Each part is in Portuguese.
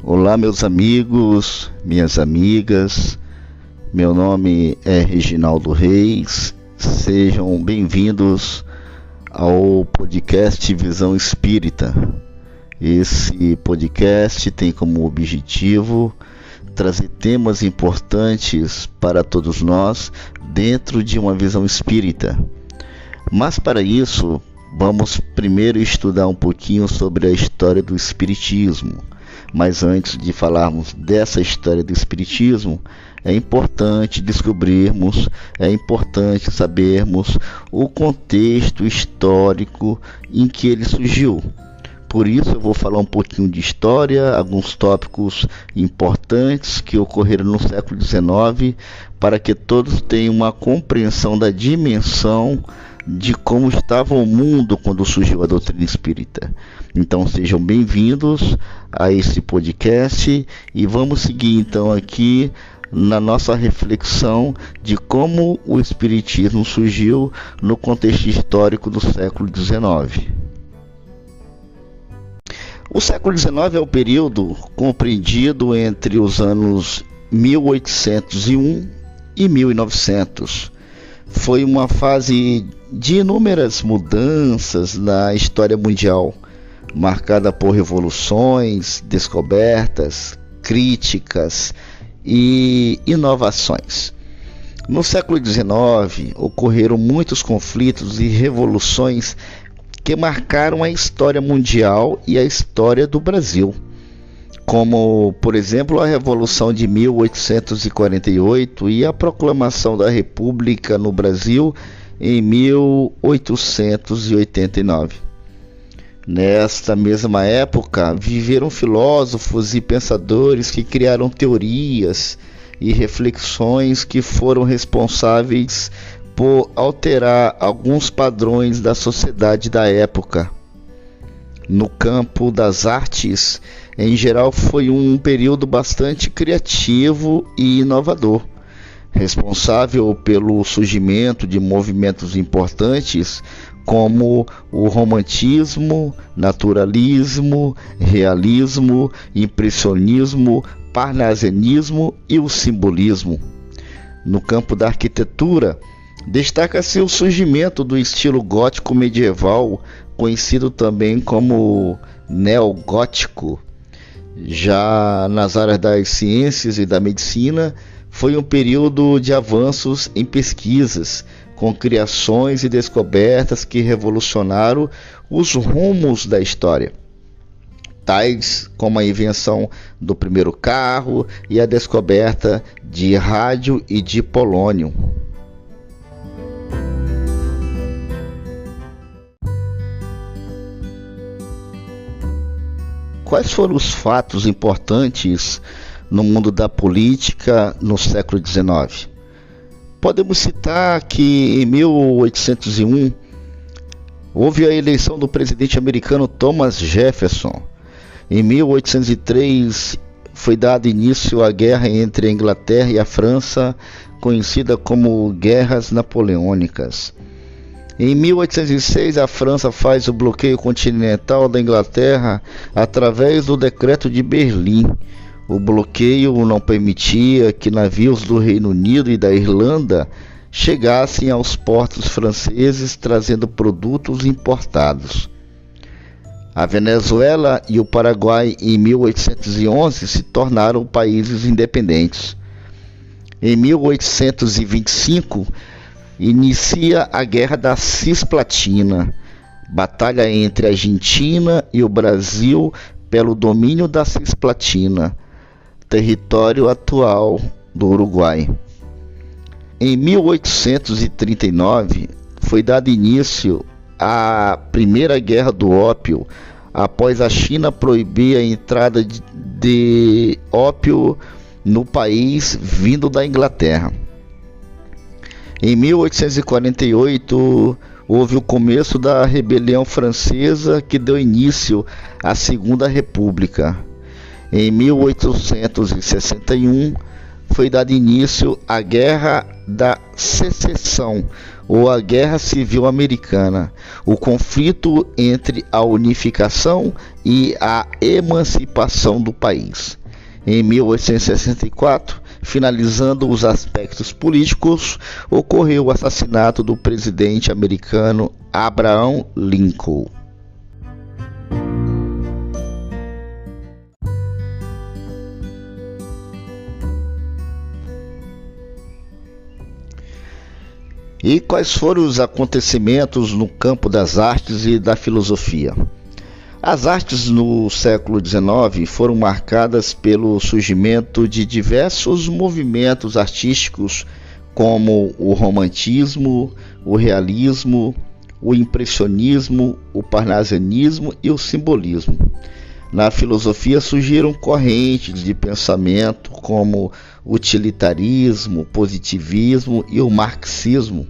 Olá, meus amigos, minhas amigas. Meu nome é Reginaldo Reis. Sejam bem-vindos ao podcast Visão Espírita. Esse podcast tem como objetivo trazer temas importantes para todos nós dentro de uma visão espírita. Mas para isso, vamos primeiro estudar um pouquinho sobre a história do Espiritismo. Mas antes de falarmos dessa história do Espiritismo, é importante descobrirmos, é importante sabermos o contexto histórico em que ele surgiu. Por isso eu vou falar um pouquinho de história, alguns tópicos importantes que ocorreram no século XIX, para que todos tenham uma compreensão da dimensão de como estava o mundo quando surgiu a doutrina espírita. Então sejam bem-vindos a esse podcast e vamos seguir então aqui na nossa reflexão de como o Espiritismo surgiu no contexto histórico do século XIX. O século XIX é o período compreendido entre os anos 1801 e 1900. Foi uma fase de inúmeras mudanças na história mundial, marcada por revoluções, descobertas, críticas e inovações. No século XIX, ocorreram muitos conflitos e revoluções que marcaram a história mundial e a história do Brasil, como, por exemplo, a Revolução de 1848 e a proclamação da República no Brasil em 1889. Nesta mesma época, viveram filósofos e pensadores que criaram teorias e reflexões que foram responsáveis por alterar alguns padrões da sociedade da época. No campo das artes, em geral, foi um período bastante criativo e inovador, responsável pelo surgimento de movimentos importantes como o romantismo, naturalismo, realismo, impressionismo, parnasianismo e o simbolismo. No campo da arquitetura, destaca-se o surgimento do estilo gótico medieval, conhecido também como neogótico. Já nas áreas das ciências e da medicina, foi um período de avanços em pesquisas, com criações e descobertas que revolucionaram os rumos da história, tais como a invenção do primeiro carro e a descoberta de rádio e de polônio. Quais foram os fatos importantes no mundo da política no século XIX? Podemos citar que em 1801 houve a eleição do presidente americano Thomas Jefferson. Em 1803 foi dado início à guerra entre a Inglaterra e a França, conhecida como Guerras Napoleônicas. Em 1806, a França faz o bloqueio continental da Inglaterra através do Decreto de Berlim. O bloqueio não permitia que navios do Reino Unido e da Irlanda chegassem aos portos franceses trazendo produtos importados. A Venezuela e o Paraguai, em 1811, se tornaram países independentes. Em 1825, inicia a Guerra da Cisplatina, batalha entre a Argentina e o Brasil pelo domínio da Cisplatina, território atual do Uruguai. Em 1839, foi dado início à Primeira Guerra do Ópio, após a China proibir a entrada de ópio no país vindo da Inglaterra. Em 1848, houve o começo da Rebelião Francesa, que deu início à Segunda República. Em 1861, foi dado início à Guerra da Secessão, ou a Guerra Civil Americana, o conflito entre a unificação e a emancipação do país. Em 1864, finalizando os aspectos políticos, ocorreu o assassinato do presidente americano Abraham Lincoln. E quais foram os acontecimentos no campo das artes e da filosofia? As artes no século XIX foram marcadas pelo surgimento de diversos movimentos artísticos, como o romantismo, o realismo, o impressionismo, o parnasianismo e o simbolismo. Na filosofia surgiram correntes de pensamento como o utilitarismo, o positivismo e o marxismo.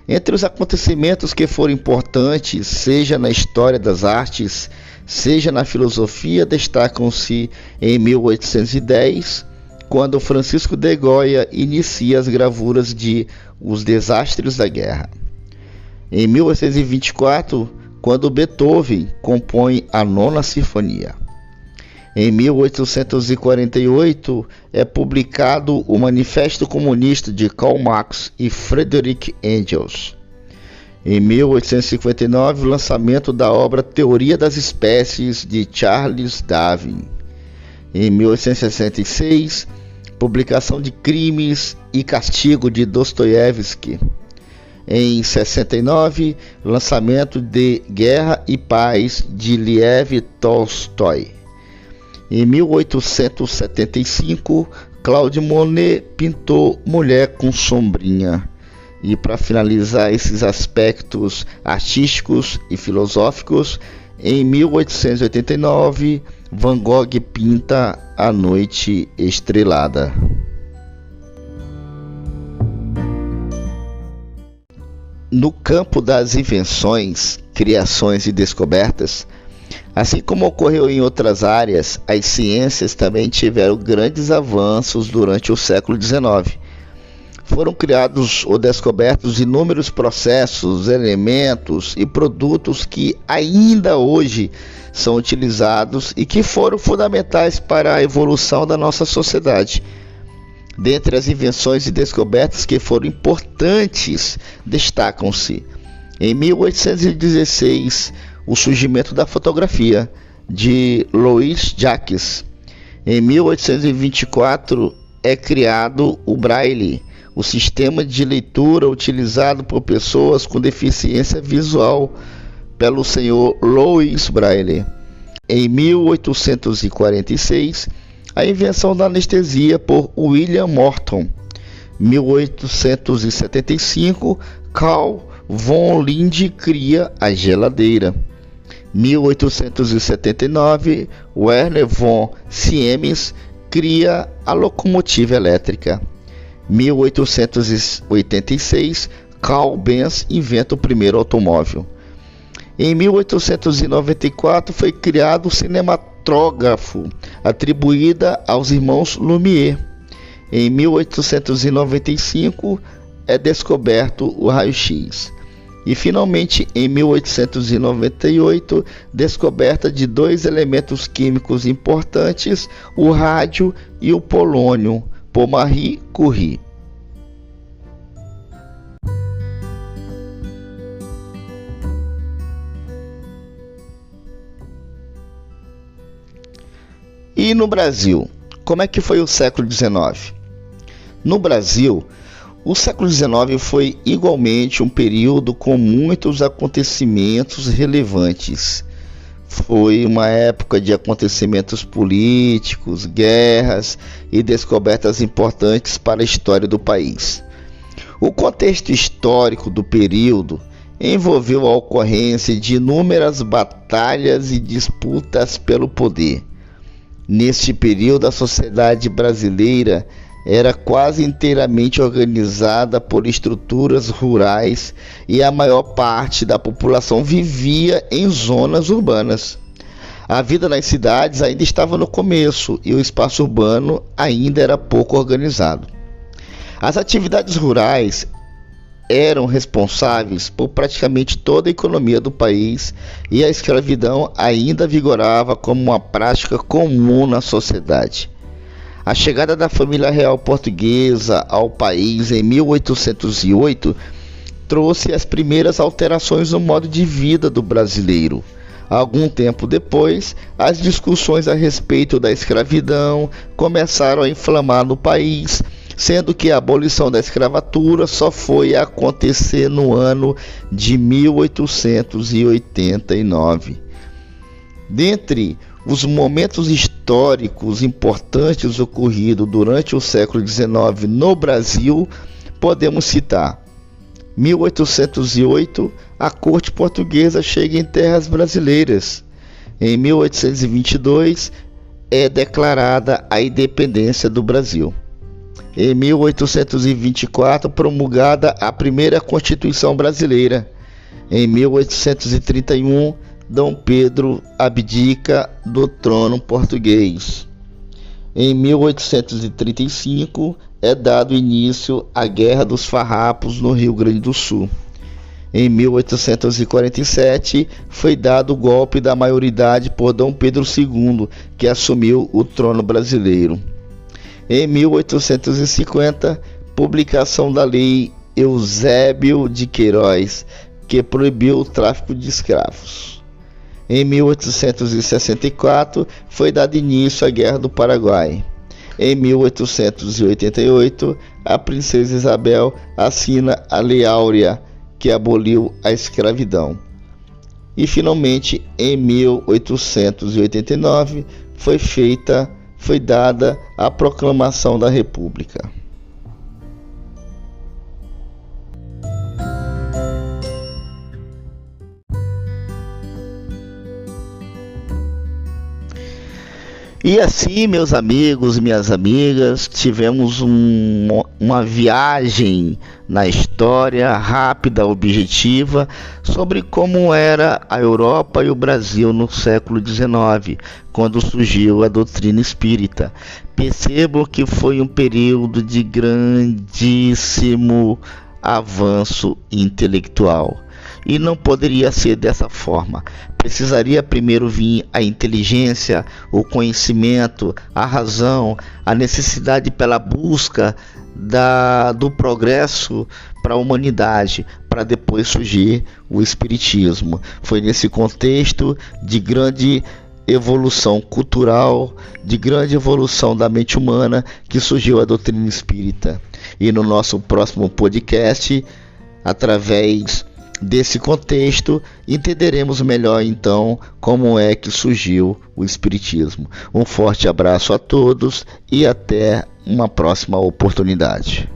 Entre os acontecimentos que foram importantes, seja na história das artes, seja na filosofia, destacam-se em 1810, quando Francisco de Goya inicia as gravuras de Os Desastres da Guerra. Em 1824, quando Beethoven compõe a Nona Sinfonia. Em 1848, é publicado o Manifesto Comunista de Karl Marx e Friedrich Engels. Em 1859, o lançamento da obra Teoria das Espécies, de Charles Darwin. Em 1866, publicação de Crimes e Castigo, de Dostoiévski. Em 69, lançamento de Guerra e Paz, de Lev Tolstói. Em 1875, Claude Monet pintou Mulher com Sombrinha. E para finalizar esses aspectos artísticos e filosóficos, em 1889, Van Gogh pinta A Noite Estrelada. No campo das invenções, criações e descobertas, assim como ocorreu em outras áreas, as ciências também tiveram grandes avanços durante o século XIX. Foram criados ou descobertos inúmeros processos, elementos e produtos que ainda hoje são utilizados e que foram fundamentais para a evolução da nossa sociedade. Dentre as invenções e descobertas que foram importantes, destacam-se, em 1816, o surgimento da fotografia, de Louis Jacques. Em 1824, é criado o Braille, o sistema de leitura utilizado por pessoas com deficiência visual, pelo senhor Louis Braille. Em 1846, a invenção da anestesia por William Morton. 1875, Carl von Linde cria a geladeira. 1879, Werner von Siemens cria a locomotiva elétrica. 1886, Carl Benz inventa o primeiro automóvel. Em 1894 foi criado o cinematógrafo, atribuída aos irmãos Lumière. Em 1895 é descoberto o raio-x. E finalmente, em 1898, descoberta de dois elementos químicos importantes, o rádio e o polônio, por Marie Curie. E no Brasil, como é que foi o século XIX? No Brasil, o século XIX foi igualmente um período com muitos acontecimentos relevantes. Foi uma época de acontecimentos políticos, guerras e descobertas importantes para a história do país. O contexto histórico do período envolveu a ocorrência de inúmeras batalhas e disputas pelo poder. Neste período, a sociedade brasileira era quase inteiramente organizada por estruturas rurais e a maior parte da população vivia em zonas urbanas. A vida nas cidades ainda estava no começo e o espaço urbano ainda era pouco organizado. As atividades rurais eram responsáveis por praticamente toda a economia do país e a escravidão ainda vigorava como uma prática comum na sociedade. A chegada da família real portuguesa ao país em 1808 trouxe as primeiras alterações no modo de vida do brasileiro. Algum tempo depois, as discussões a respeito da escravidão começaram a inflamar no país, sendo que a abolição da escravatura só foi acontecer no ano de 1889. Dentre os momentos históricos importantes ocorridos durante o século XIX no Brasil, podemos citar 1808, a corte portuguesa chega em terras brasileiras. Em 1822, é declarada a independência do Brasil. Em 1824, promulgada a primeira Constituição brasileira. Em 1831, Dom Pedro abdica do trono português. Em 1835, é dado início à Guerra dos Farrapos no Rio Grande do Sul. Em 1847, foi dado o golpe da maioridade por Dom Pedro II, que assumiu o trono brasileiro. Em 1850, publicação da Lei Eusébio de Queiroz, que proibiu o tráfico de escravos. Em 1864, foi dado início à Guerra do Paraguai. Em 1888, a princesa Isabel assina a Lei Áurea, que aboliu a escravidão. E finalmente, em 1889, foi dada a Proclamação da República. E assim, meus amigos e minhas amigas, tivemos uma viagem na história rápida, objetiva, sobre como era a Europa e o Brasil no século XIX, quando surgiu a doutrina espírita. Percebo que foi um período de grandíssimo avanço intelectual. E não poderia ser dessa forma. Precisaria primeiro vir a inteligência, o conhecimento, a razão, a necessidade pela busca do progresso para a humanidade, para depois surgir o Espiritismo. Foi nesse contexto de grande evolução cultural, de grande evolução da mente humana, que surgiu a doutrina espírita. E no nosso próximo podcast, através desse contexto, entenderemos melhor então como é que surgiu o Espiritismo. Um forte abraço a todos e até uma próxima oportunidade.